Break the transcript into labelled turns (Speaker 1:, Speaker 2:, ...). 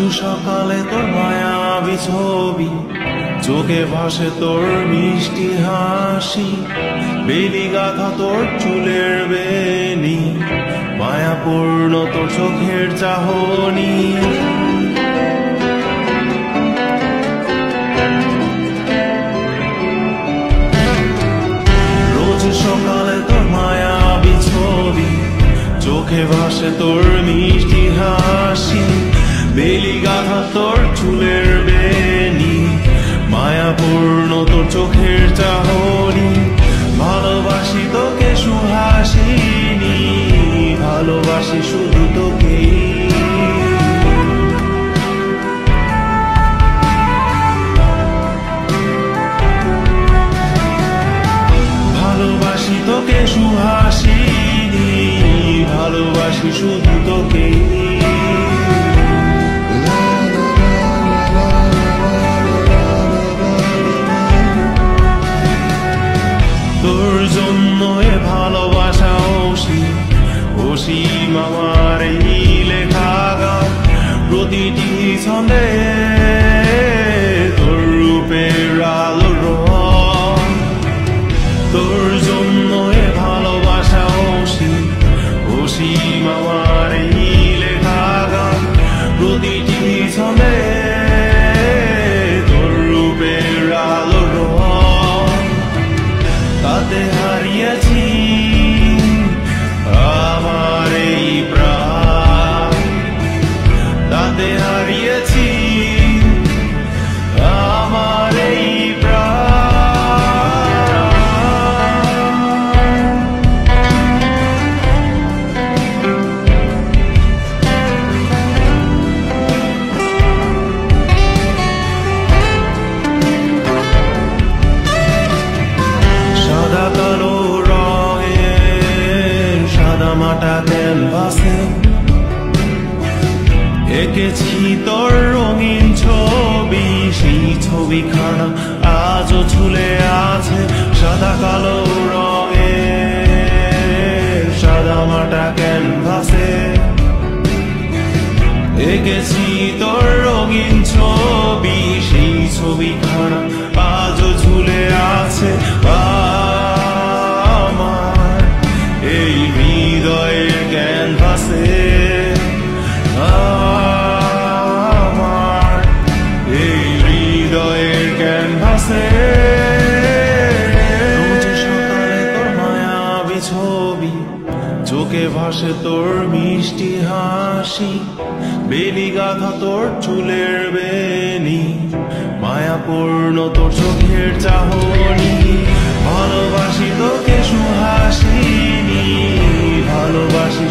Speaker 1: সকালে তোর মায়াবী ছবি, চোখে ভাসে তোর মিষ্টি হাসি, বেলি গাথা তোর চুলের বেনি, মায়াপূর্ণ তোর চোখের চাহনি। রোজ সকালে তোর মায়াবী ছবি, চোখে ভাসে তোর মিষ্টি হাসি, বেলি গাথা তোর চুলের বেনি, মায়াপূর্ণ তোর চোখের চাহনি। ভালোবাসি তোকে সুহাসিনী, ভালোবাসি শুধু তোকে। ভালোবাসি তোকে সুহাসিনী, ভালোবাসি শুধু তোকে। তোর জন্য এ ভালোবাসা অসীম আমার এই লেখা গান, প্রতিটি ছন্দে তোর রূপের আলো রং। তোর জন্য এ ভালোবাসা অসীম আমার এই লেখা গান, প্রতিটি ছন্দে তোর রূপের আলো রং। তাতে হারিয়েছি আমার এই প্রাণ, তাতে হারিয়েছি আমার এই মাটা ক্যানভাসে এঁকেছি তোর রঙিন ছবি, সেই ছবিখানা আজও ঝুলে আছে সাদা কালো রঙে। সাদা মাটা ক্যানভাসে এঁকেছি তোর রঙিন ছবি, সেই ছবিখানা আজও ঝুলে আছে আমার এই হৃদয়ের ক্যানভাসে। আমার এই হৃদয়ের ক্যানভাসে রোজ সকালে তোর মায়াবী ছবি, চোখে ভাসে তোর মিষ্টি হাসি, বেলি গাথা তোর চুলের বেনি, মায়াপূর্ণ তোর চোখের চাহনি। ভালোবাসি তোকে সুহাসিনী, ভালোবাসি